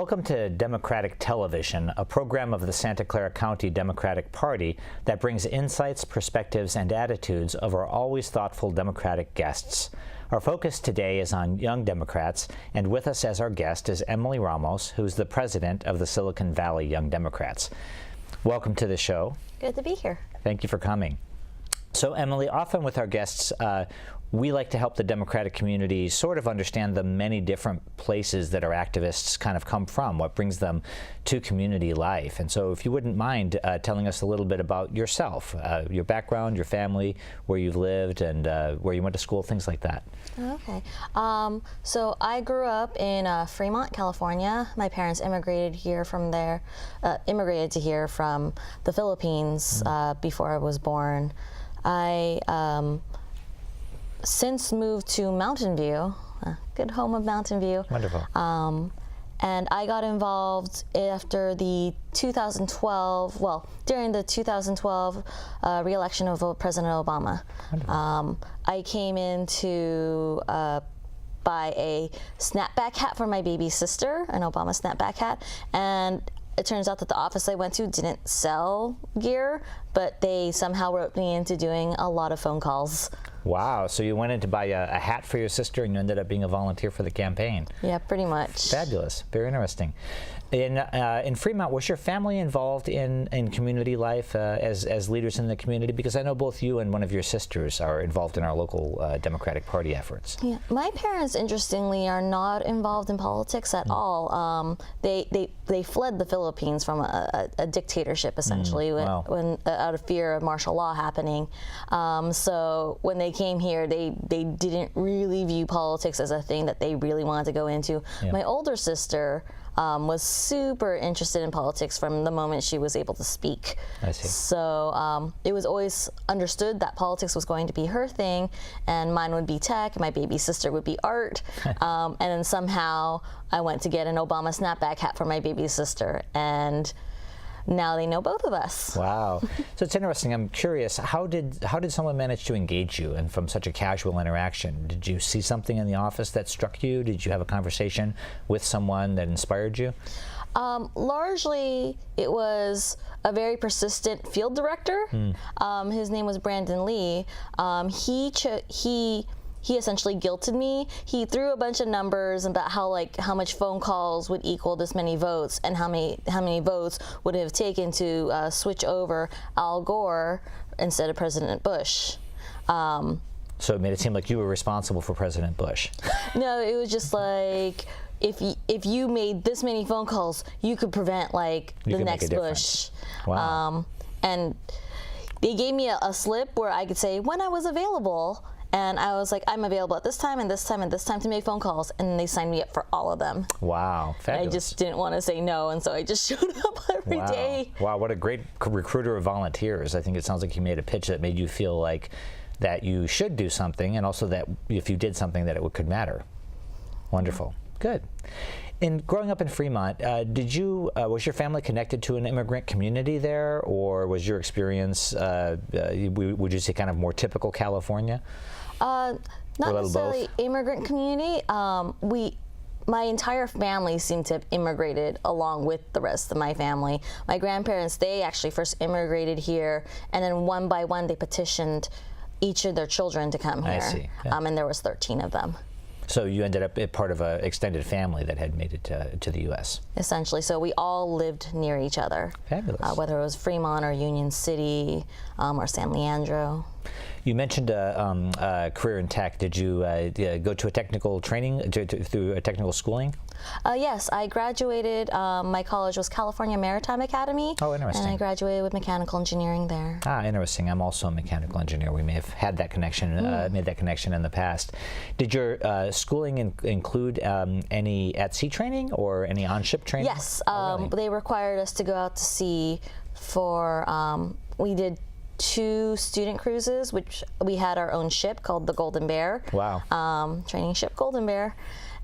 Welcome to Democratic Television, a program of the Santa Clara County Democratic Party that brings insights, perspectives, and attitudes of our always thoughtful Democratic guests. Our focus today is on young Democrats, and with us as our guest is Emily Ramos, who's the president of the Silicon Valley Young Democrats. Welcome to the show. Good to be here. Thank you for coming. So, Emily, often with our guests, we like to help the Democratic community sort of understand the many different places that our activists kind of come from, what brings them to community life. And so if you wouldn't mind telling us a little bit about yourself, your background, your family, where you've lived, and where you went to school, things like that. Okay. So I grew up in Fremont, California. My parents immigrated here from there, immigrated to here from the Philippines before I was born. I since moved to Mountain View, good home of Mountain View. Wonderful. And I got involved after the 2012, well, during the 2012 re-election of President Obama. I came in to buy a snapback hat for my baby sister, an Obama snapback hat, and it turns out that the office I went to didn't sell gear, but they somehow roped me into doing a lot of phone calls. Wow, so you went in to buy a hat for your sister and you ended up being a volunteer for the campaign. Yeah, pretty much. Fabulous, very interesting. In Fremont, was your family involved in community life as leaders in the community? Because I know both you and one of your sisters are involved in our local Democratic Party efforts. Yeah, my parents, interestingly, are not involved in politics at all. They fled the Philippines from a dictatorship, essentially, when out of fear of martial law happening. So when they came here, they didn't really view politics as a thing that they really wanted to go into. Yeah. My older sister was super interested in politics from the moment she was able to speak. I see. So it was always understood that politics was going to be her thing, and mine would be tech, my baby sister would be art, and then somehow I went to get an Obama snapback hat for my baby sister, and now they know both of us. Wow. So it's interesting. I'm curious, how did someone manage to engage you and from such a casual interaction? Did you see something in the office that struck you? Did you have a conversation with someone that inspired you? Largely, it was a very persistent field director. His name was Brandon Lee. He essentially guilted me. He threw a bunch of numbers about how much phone calls would equal this many votes, and how many votes would have taken to switch over Al Gore instead of President Bush. So it made it seem like you were responsible for President Bush. No, it was just like, if you made this many phone calls, you could prevent the next Bush. Wow. And they gave me a slip where I could say when I was available. And I was like, I'm available at this time and this time and this time to make phone calls. And they signed me up for all of them. Wow, fabulous. I just didn't want to say no, and so I just showed up every day. Wow, what a great recruiter of volunteers. I think it sounds like you made a pitch that made you feel like that you should do something, and also that if you did something that it could matter. Wonderful. Good. In growing up in Fremont, was your family connected to an immigrant community there, or was your experience, would you say, kind of more typical California? Not necessarily immigrant community. My entire family seemed to have immigrated along with the rest of my family. My grandparents, they actually first immigrated here, and then one by one they petitioned each of their children to come here. I see. Yeah. And there was 13 of them. So you ended up part of an extended family that had made it to the U.S. Essentially, so we all lived near each other. Fabulous. Whether it was Fremont or Union City or San Leandro. You mentioned a career in tech. Did you go to a technical training, through a technical schooling? Yes, I graduated. My college was California Maritime Academy. Oh, interesting. And I graduated with mechanical engineering there. Ah, interesting. I'm also a mechanical engineer. We may have had that connection, made that connection in the past. Did your schooling include any at-sea training or any on-ship training? Yes, they required us to go out to sea for, we did 2 student cruises, which we had our own ship called the Golden Bear. Wow. Training ship Golden Bear.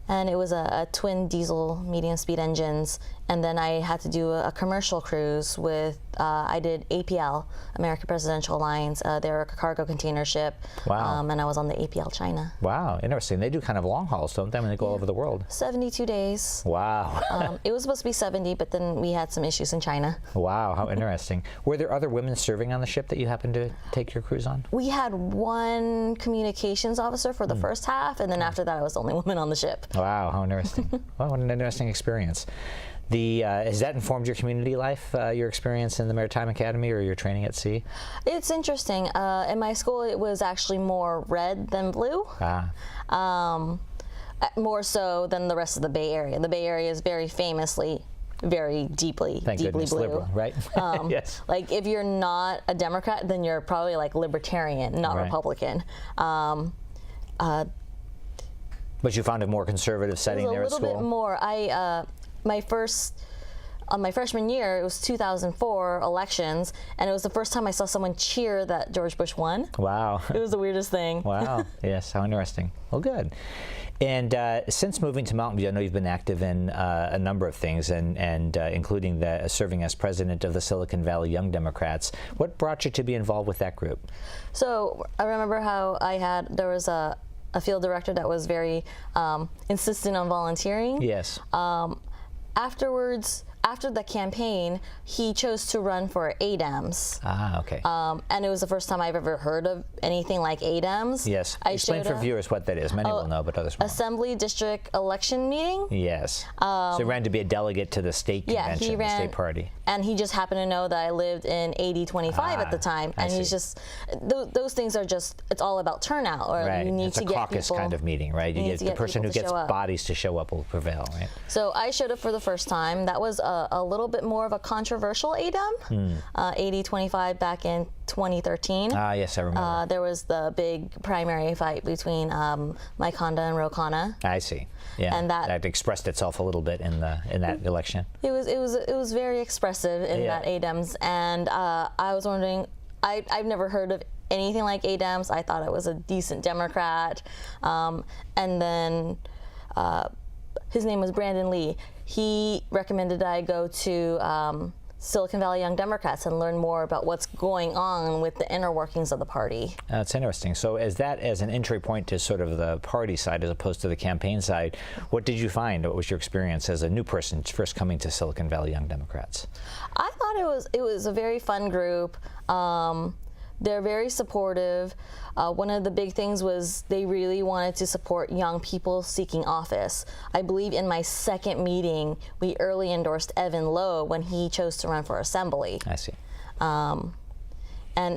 And it was a twin diesel medium speed engines. and then I had to do a commercial cruise with, I did APL, American Presidential Alliance. They're a cargo container ship. Wow. And I was on the APL China. Wow, interesting. They do kind of long hauls, don't they, when they go all over the world? 72 days. Wow. It was supposed to be 70, but then we had some issues in China. Wow, how interesting. Were there other women serving on the ship that you happened to take your cruise on? We had one communications officer for the first half, and then after that I was the only woman on the ship. Wow, how interesting. Wow, what an interesting experience. Has that informed your community life, your experience in the Maritime Academy or your training at sea? It's interesting. In my school, it was actually more red than blue. More so than the rest of the Bay Area. The Bay Area is very famously very deeply blue. Liberal, right? Yes. Like if you're not a Democrat, then you're probably like libertarian, not right. Republican. But you found a more conservative setting there at school? A little bit more. On my freshman year, it was 2004 elections, and it was the first time I saw someone cheer that George Bush won. Wow. It was the weirdest thing. Wow. Yes, how interesting. Well, good. And since moving to Mountain View, I know you've been active in a number of things, and including serving as president of the Silicon Valley Young Democrats. What brought you to be involved with that group? So I remember how there was a field director that was very insistent on volunteering. Yes. Afterwards, after the campaign, he chose to run for ADEMS. Ah, okay. And it was the first time I've ever heard of anything like ADEMS. Yes. Explain for viewers what that is. Many will know, but others won't. Assembly District Election Meeting. Yes. So he ran to be a delegate to the state convention, the state party. And he just happened to know that I lived in 8025 at the time. And he's just, those things are just, it's all about turnout. Or right. You need it's to a get caucus people, kind of meeting, right? You get the person who gets bodies to show up will prevail, right? So I showed up for the first time. That was a little bit more of a controversial ADEM, 8025 back in 2013. Yes, I remember. There was the big primary fight between Mike Honda and Ro Khanna. I see. Yeah, and that expressed itself a little bit in that election. It was very expressive in that ADEMS, and I was wondering, I've never heard of anything like ADEMS. I thought it was a decent Democrat, and then his name was Brandon Lee. He recommended that I go to Silicon Valley Young Democrats and learn more about what's going on with the inner workings of the party. That's interesting. So as an entry point to sort of the party side as opposed to the campaign side, what did you find? What was your experience as a new person first coming to Silicon Valley Young Democrats? I thought it was a very fun group. They're very supportive. One of the big things was they really wanted to support young people seeking office. I believe in my second meeting, we early endorsed Evan Lowe when he chose to run for assembly. I see. And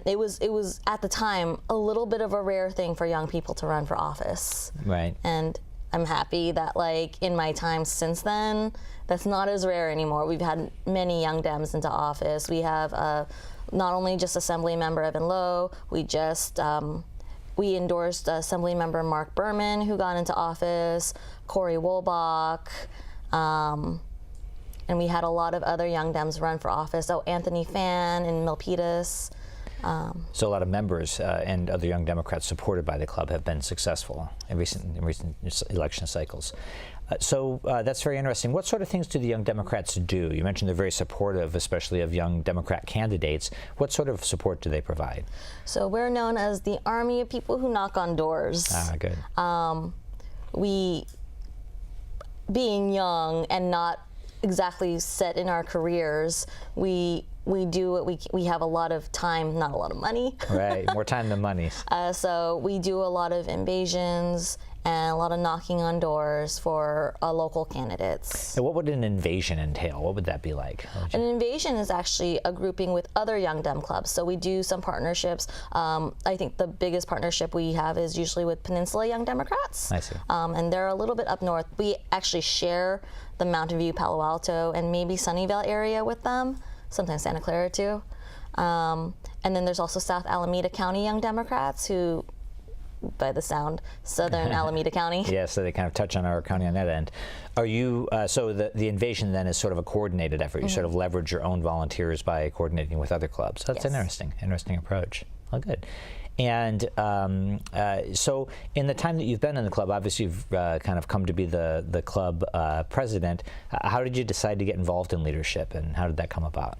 it was at the time a little bit of a rare thing for young people to run for office. Right. And I'm happy that like in my time since then, that's not as rare anymore. We've had many young Dems into office. We have not only just Assembly Member Evan Lowe, we endorsed Assembly Member Mark Berman, who got into office, Corey Wolbach, and we had a lot of other young Dems run for office. Oh, Anthony Phan and Milpitas. So a lot of members and other young Democrats supported by the club have been successful in recent election cycles. So that's very interesting. What sort of things do the Young Democrats do? You mentioned they're very supportive, especially of young Democrat candidates. What sort of support do they provide? So we're known as the army of people who knock on doors. Ah, good. We, being young and not exactly set in our careers, we do what we have a lot of time, not a lot of money. Right, more time than money. So we do a lot of invasions and a lot of knocking on doors for local candidates. And what would an invasion entail? What would that be like? An invasion is actually a grouping with other Young Dem clubs. So we do some partnerships. I think the biggest partnership we have is usually with Peninsula Young Democrats. I see. And they're a little bit up north. We actually share the Mountain View, Palo Alto, and maybe Sunnyvale area with them. Sometimes Santa Clara too. And then there's also South Alameda County Young Democrats who, by the sound, Southern Alameda County. Yeah, so they kind of touch on our county on that end. Are you, so the invasion then is sort of a coordinated effort. You sort of leverage your own volunteers by coordinating with other clubs. That's an interesting approach. Oh, good. And so in the time that you've been in the club, obviously you've kind of come to be the club president. How did you decide to get involved in leadership, and how did that come about?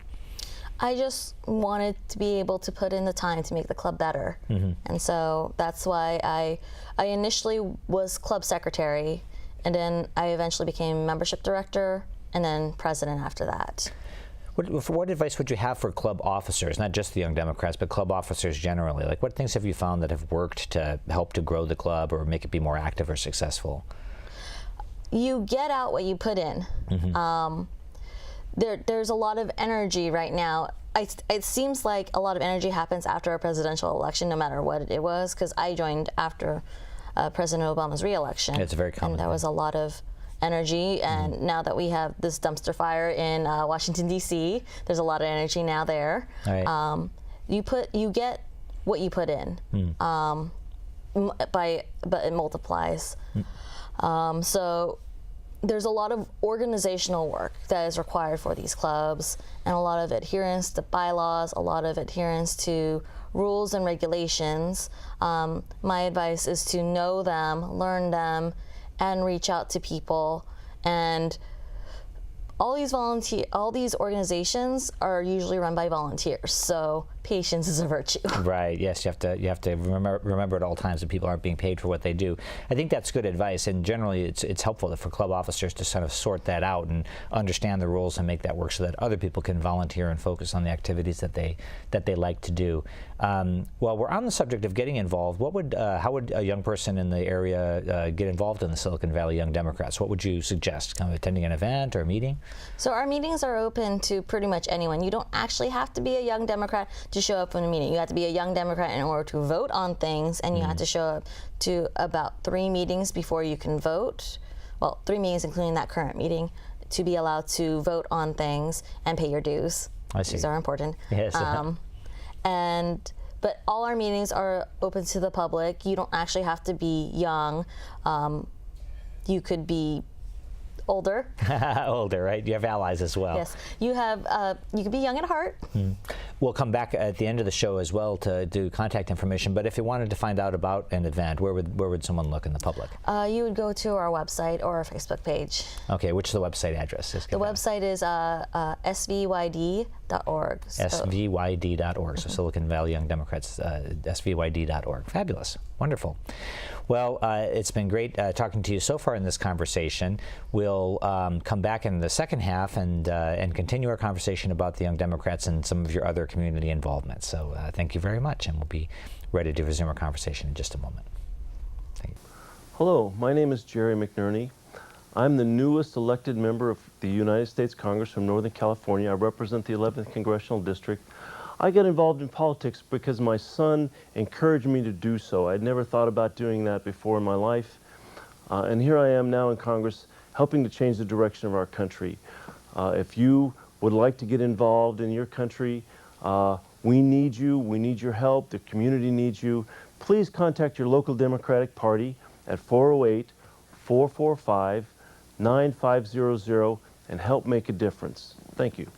I just wanted to be able to put in the time to make the club better. And so that's why I initially was club secretary, and then I eventually became membership director, and then president after that. What advice would you have for club officers, not just the Young Democrats, but club officers generally? Like, what things have you found that have worked to help to grow the club or make it be more active or successful? You get out what you put in. There's a lot of energy right now. It seems like a lot of energy happens after a presidential election, no matter what it was, because I joined after President Obama's re-election. It's a very common and there was a lot of energy, and now that we have this dumpster fire in Washington, D.C., there's a lot of energy now there. Right. You get what you put in, but it multiplies. So there's a lot of organizational work that is required for these clubs, and a lot of adherence to bylaws, a lot of adherence to rules and regulations. My advice is to know them, learn them, and reach out to people. And all these organizations are usually run by volunteers, so patience is a virtue. Right. Yes, you have to remember at all times that people aren't being paid for what they do. I think that's good advice, and generally it's helpful for club officers to sort of sort that out and understand the rules and make that work so that other people can volunteer and focus on the activities that they like to do. Well, we're on the subject of getting involved. How would a young person in the area get involved in the Silicon Valley Young Democrats? What would you suggest? Kind of attending an event or a meeting? So our meetings are open to pretty much anyone. You don't actually have to be a Young Democrat to show up in a meeting. You have to be a Young Democrat in order to vote on things, and you have to show up to about 3 meetings before you can vote. Well, 3 meetings including that current meeting, to be allowed to vote on things and pay your dues. I see. These are important. Yes. But all our meetings are open to the public. You don't actually have to be young. You could be older. Older, right? You have allies as well. Yes, you could be young at heart. We'll come back at the end of the show as well to do contact information. But if you wanted to find out about an event, where would someone look in the public? You would go to our website or our Facebook page. Okay, which is the website address? The website is svyd.org. svyd.org. So Silicon Valley Young Democrats, svyd.org. Fabulous. Wonderful. Well, it's been great talking to you so far in this conversation. We'll come back in the second half and continue our conversation about the Young Democrats and some of your other community involvement. So thank you very much, and we'll be ready to resume our conversation in just a moment. Thank you. Hello, my name is Jerry McNerney. I'm the newest elected member of the United States Congress from Northern California. I represent the 11th Congressional District. I got involved in politics because my son encouraged me to do so. I'd never thought about doing that before in my life. And here I am now in Congress helping to change the direction of our country. If you would like to get involved in your country, we need you, we need your help, the community needs you. Please contact your local Democratic Party at 408-445-9500 and help make a difference. Thank you.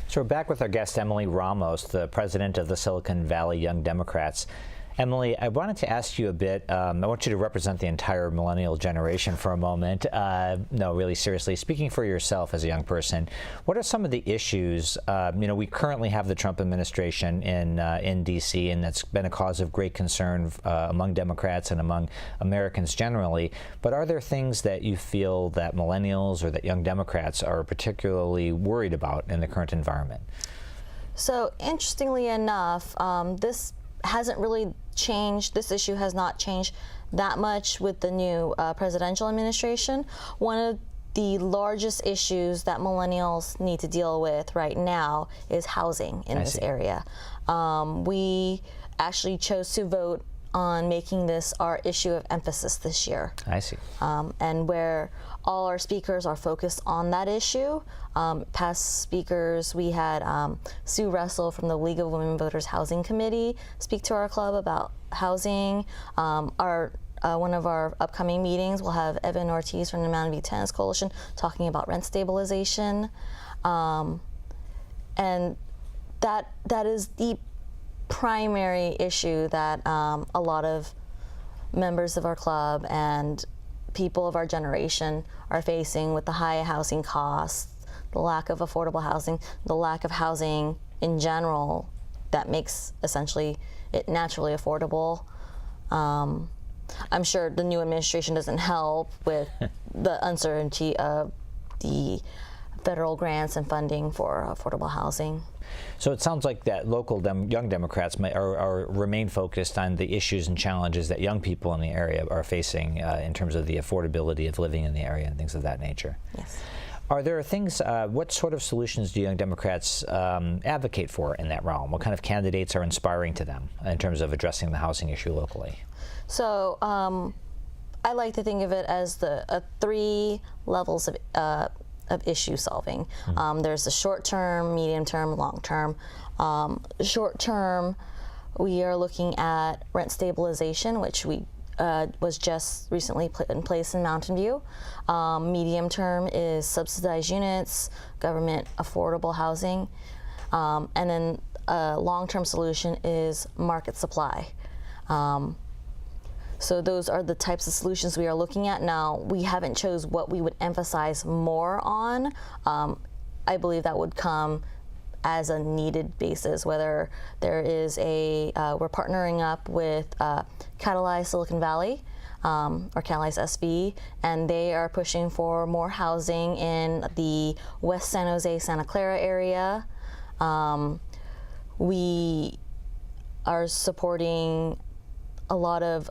So we're back with our guest, Emily Ramos, the president of the Silicon Valley Young Democrats. Emily, I wanted to ask you a bit. I want you to represent the entire millennial generation for a moment. No, really seriously, speaking for yourself as a young person, what are some of the issues? We currently have the Trump administration in D.C., and that's been a cause of great concern among Democrats and among Americans generally. But are there things that you feel that millennials or that young Democrats are particularly worried about in the current environment? So, interestingly enough, this hasn't really changed. This issue has not changed that much with the new presidential administration. One of the largest issues that millennials need to deal with right now is housing in this area. We actually chose to vote on making this our issue of emphasis this year. I see. And where all our speakers are focused on that issue. Past speakers, we had Sue Russell from the League of Women Voters Housing Committee speak to our club about housing. One of our upcoming meetings will have Evan Ortiz from the Mountain View Tenants Coalition talking about rent stabilization. And that is the primary issue that a lot of members of our club and people of our generation are facing with the high housing costs, the lack of affordable housing, the lack of housing in general that makes essentially it naturally affordable. I'm sure the new administration doesn't help with the uncertainty of the federal grants and funding for affordable housing. So it sounds like that local young Democrats remain focused on the issues and challenges that young people in the area are facing in terms of the affordability of living in the area and things of that nature. Yes. Are there things, what sort of solutions do young Democrats advocate for in that realm? What kind of candidates are inspiring to them in terms of addressing the housing issue locally? So I like to think of it as the 3 levels of issue solving. There's the short term, medium term, long term. Short term, we are looking at rent stabilization, which was just recently put in place in Mountain View. Medium term is subsidized units, government affordable housing, and then a long-term solution is market supply. So those are the types of solutions we are looking at now. We haven't chose what we would emphasize more on. I believe that would come as a needed basis, whether there is we're partnering up with Catalyze Silicon Valley, or Catalyze SV, and they are pushing for more housing in the West San Jose, Santa Clara area. We are supporting a lot of,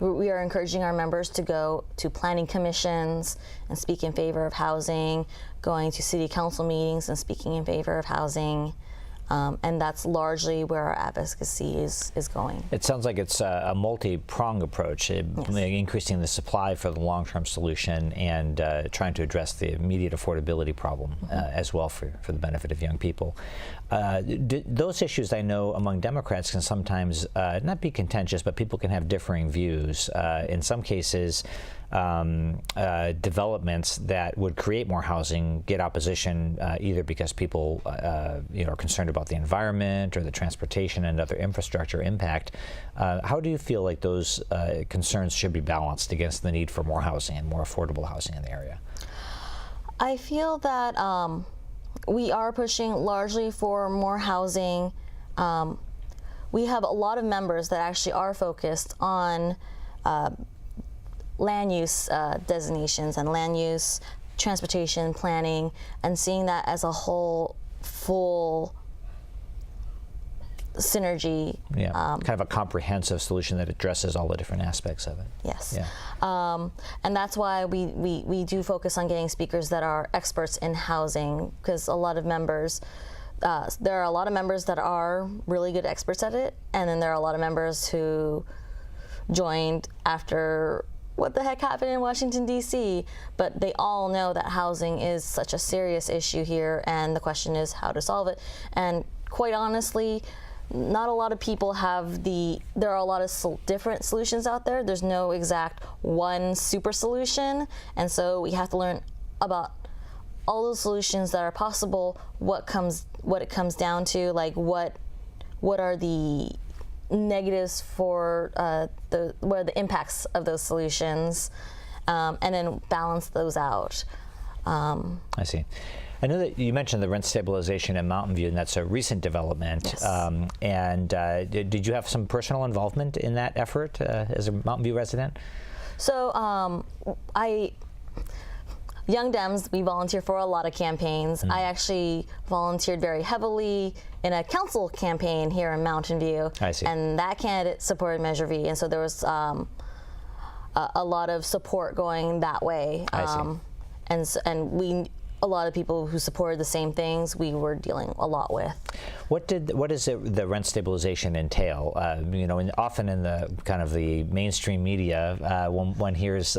we are encouraging our members to go to planning commissions and speak in favor of housing, going to city council meetings and speaking in favor of housing. And that's largely where our advocacy is going. It sounds like it's a multi-pronged approach, Yes. Increasing the supply for the long-term solution and trying to address the immediate affordability problem as well for the benefit of young people. Those issues, I know, among Democrats can sometimes not be contentious, but people can have differing views. In some cases, developments that would create more housing get opposition either because people are concerned about the environment or the transportation and other infrastructure impact. How do you feel like those concerns should be balanced against the need for more housing and more affordable housing in the area? I feel that we are pushing largely for more housing. We have a lot of members that actually are focused on land use designations and land use, transportation planning, and seeing that as a whole, full synergy. Yeah, kind of a comprehensive solution that addresses all the different aspects of it. Yes. Yeah. And that's why we do focus on getting speakers that are experts in housing, because a lot of members, there are a lot of members that are really good experts at it, and then there are a lot of members who joined after what the heck happened in Washington, D.C., but they all know that housing is such a serious issue here, and the question is how to solve it. And quite honestly, not a lot of people have there are a lot of different solutions out there. There's no exact one super solution, and so we have to learn about all those solutions that are possible, what it comes down to, like what are the negatives for what are the impacts of those solutions, and then balance those out. I see. I know that you mentioned the rent stabilization in Mountain View, and that's a recent development. Yes. Did you have some personal involvement in that effort as a Mountain View resident? So Young Dems, we volunteer for a lot of campaigns. I actually volunteered very heavily in a council campaign here in Mountain View. I see. And that candidate supported Measure V, and so there was a lot of support going that way. I see. And a lot of people who supported the same things we were dealing a lot with. What does the rent stabilization entail? Often in the kind of the mainstream media, one hears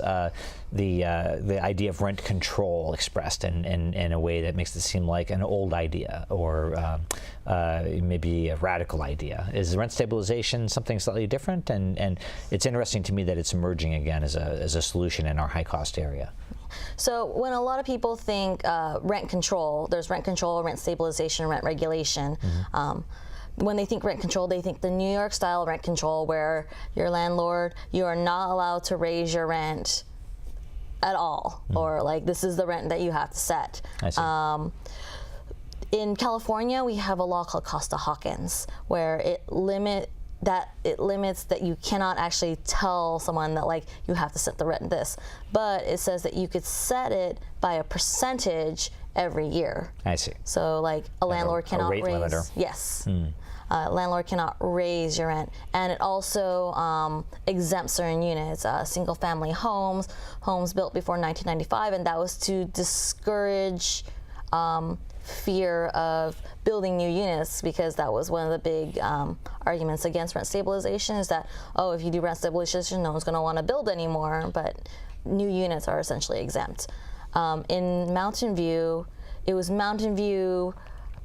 the idea of rent control expressed in a way that makes it seem like an old idea or maybe a radical idea. Is rent stabilization something slightly different? And it's interesting to me that it's emerging again as a solution in our high-cost area. So when a lot of people think rent control, there's rent control, rent stabilization, rent regulation. when they think rent control, they think the New York style rent control where your landlord, you are not allowed to raise your rent at all, or like this is the rent that you have to set. I see. In California, we have a law called Costa-Hawkins, where it limits that you cannot actually tell someone that like you have to set the rent this, but it says that you could set it by a percentage every year. I see. So like a landlord cannot rate raise. limiter. Yes. Landlord cannot raise your rent, and it also exempts certain units, single-family homes built before 1995, and that was to discourage fear of building new units, because that was one of the big arguments against rent stabilization, is that, oh, if you do rent stabilization, no one's going to want to build anymore, but new units are essentially exempt. In Mountain View, it was Mountain View,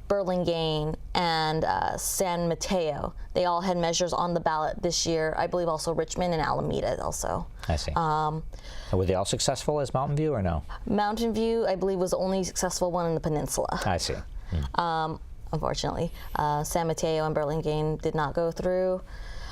Burlingame, and San Mateo. They all had measures on the ballot this year. I believe also Richmond and Alameda also. I see. Were they all successful as Mountain View or no? Mountain View, I believe, was the only successful one in the peninsula. I see. Unfortunately. San Mateo and Burlingame did not go through.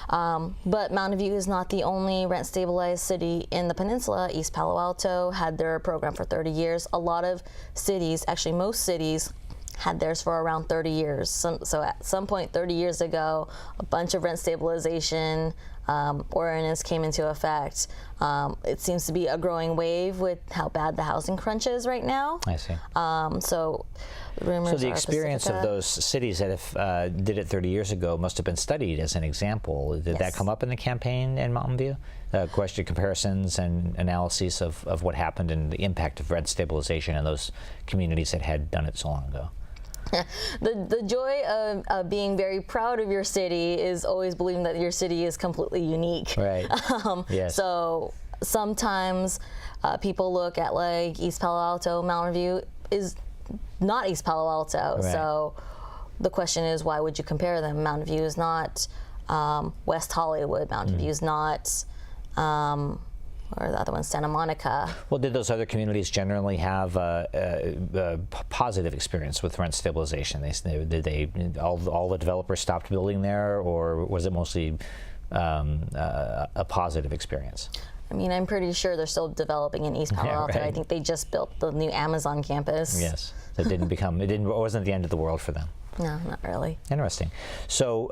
But Mountain View is not the only rent-stabilized city in the peninsula. East Palo Alto had their program for 30 years. A lot of cities, actually most cities, had theirs for around 30 years. So at some point 30 years ago, a bunch of rent stabilization ordinance came into effect. It seems to be a growing wave with how bad the housing crunch is right now. I see. So rumors So the are experience of Pacifica. those cities that have, did it 30 years ago must have been studied as an example. Did that Yes. come up in the campaign in Mountain View? Question comparisons and analyses of what happened and the impact of rent stabilization in those communities that had done it so long ago. The joy of being very proud of your city is always believing that your city is completely unique. Right. Yes. So sometimes people look at like East Palo Alto, Mountain View is not East Palo Alto. Right. So the question is, why would you compare them? Mountain View is not West Hollywood. Mountain View is not, or the other one, Santa Monica. Well, did those other communities generally have a positive experience with rent stabilization? Did all the developers stopped building there, or was it mostly a positive experience? I mean, I'm pretty sure they're still developing in East Palo Yeah, Alto. right. I think they just built the new Amazon campus. Yes, it wasn't the end of the world for them. No, not really. Interesting. So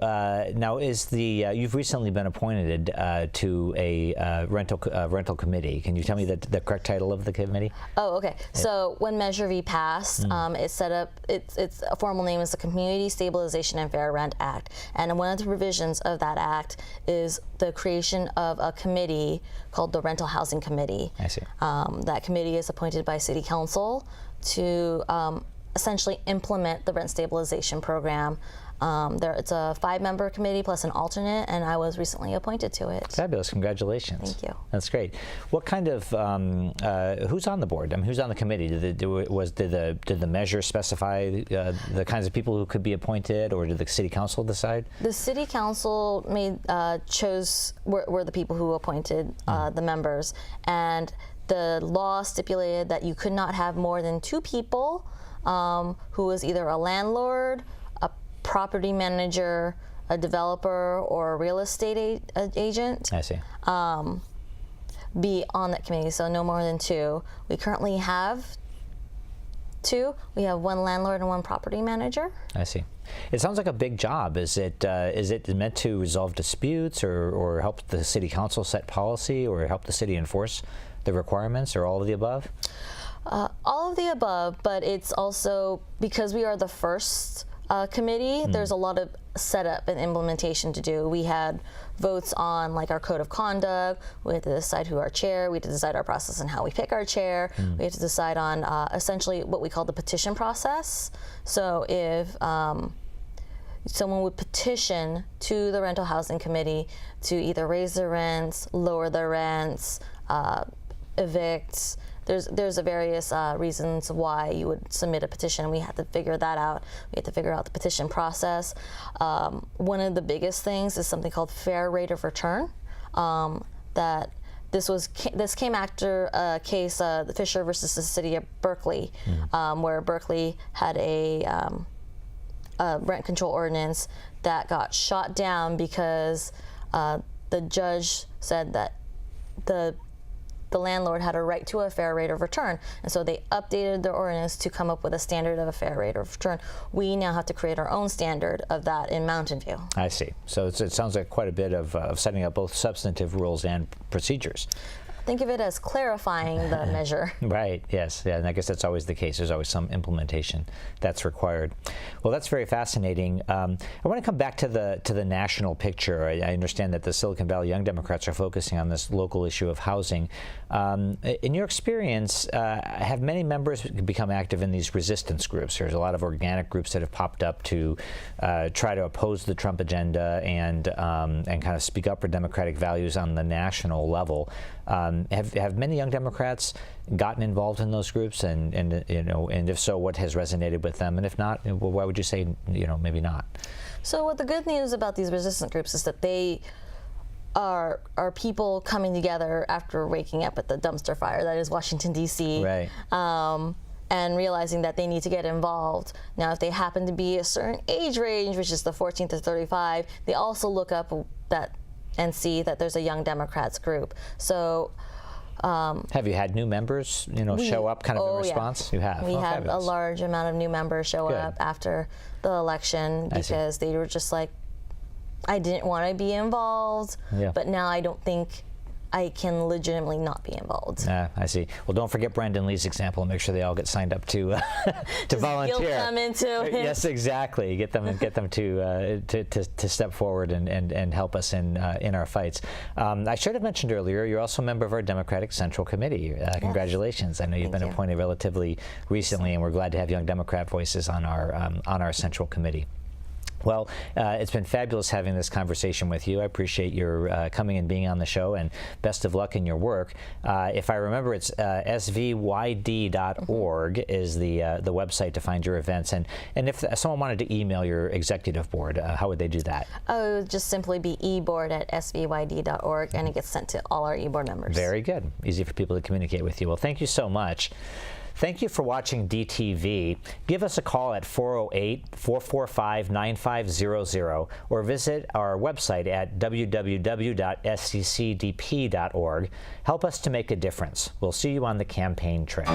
now you've recently been appointed to a rental committee. Can you tell me the correct title of the committee? Oh, okay. So when Measure V passed, it set up, its a formal name is the Community Stabilization and Fair Rent Act. And one of the provisions of that act is the creation of a committee called the Rental Housing Committee. I see. That committee is appointed by City Council to essentially implement the rent stabilization program. It's a 5-member committee plus an alternate, and I was recently appointed to it. Fabulous! Congratulations. Thank you. That's great. What kind of who's on the board? I mean, who's on the committee? Did the measure specify the kinds of people who could be appointed, or did the city council decide? The city council were the people who appointed the members, and the law stipulated that you could not have more than 2 people who was either a landlord, a property manager, a developer, or a real estate agent I see. be on that committee. So no more than 2. We currently have 2. We have 1 landlord and 1 property manager. I see. It sounds like a big job. Is it meant to resolve disputes, or help the city council set policy, or help the city enforce the requirements, or all of the above? All of the above, but it's also, because we are the first committee, there's a lot of setup and implementation to do. We had votes on like our code of conduct. We had to decide who our chair. We had to decide our process and how we pick our chair. We had to decide on essentially what we call the petition process. So if someone would petition to the rental housing committee to either raise their rents, lower their rents, evict. There's a various reasons why you would submit a petition. We had to figure that out. We had to figure out the petition process. One of the biggest things is something called fair rate of return. That this came after a case, the Fisher versus the City of Berkeley, where Berkeley had a rent control ordinance that got shot down because the judge said that the landlord had a right to a fair rate of return, and so they updated their ordinance to come up with a standard of a fair rate of return. We now have to create our own standard of that in Mountain View. I see. So it sounds like quite a bit of setting up both substantive rules and procedures. Think of it as clarifying the measure. Right, yes. Yeah, and I guess that's always the case. There's always some implementation that's required. Well, that's very fascinating. I want to come back to the national picture. I understand that the Silicon Valley Young Democrats are focusing on this local issue of housing. In your experience, have many members become active in these resistance groups? There's a lot of organic groups that have popped up to try to oppose the Trump agenda and kind of speak up for democratic values on the national level. Have many young Democrats gotten involved in those groups, and if so, what has resonated with them, and if not, why would you say maybe not? So what the good news about these resistance groups is that they are people coming together after waking up at the dumpster fire that is Washington, D.C. Right. And realizing that they need to get involved. Now, if they happen to be a certain age range, which is the 14 to 35, they also look up that and see that there's a Young Democrats group. So have you had new members show up kind of in response? Yeah. You have. We had fabulous. a large amount of new members show up after the election because they were just like, I didn't want to be involved, but now I don't think I can legitimately not be involved. I see. Well, don't forget Brandon Lee's example and make sure they all get signed up to volunteer. Guilt them into it. Yes, exactly. Get them to step forward and help us in our fights. I should have mentioned earlier, you're also a member of our Democratic Central Committee. Congratulations. I know you've been appointed relatively recently, and we're glad to have young Democrat voices on our Central Committee. Well, it's been fabulous having this conversation with you. I appreciate your coming and being on the show, and best of luck in your work. If I remember, it's svyd.org is the website to find your events. And if someone wanted to email your executive board, how would they do that? Oh, it would just simply be eboard@svyd.org, and it gets sent to all our eBoard members. Very good. Easy for people to communicate with you. Well, thank you so much. Thank you for watching DTV. Give us a call at 408-445-9500 or visit our website at www.sccdp.org. Help us to make a difference. We'll see you on the campaign trail.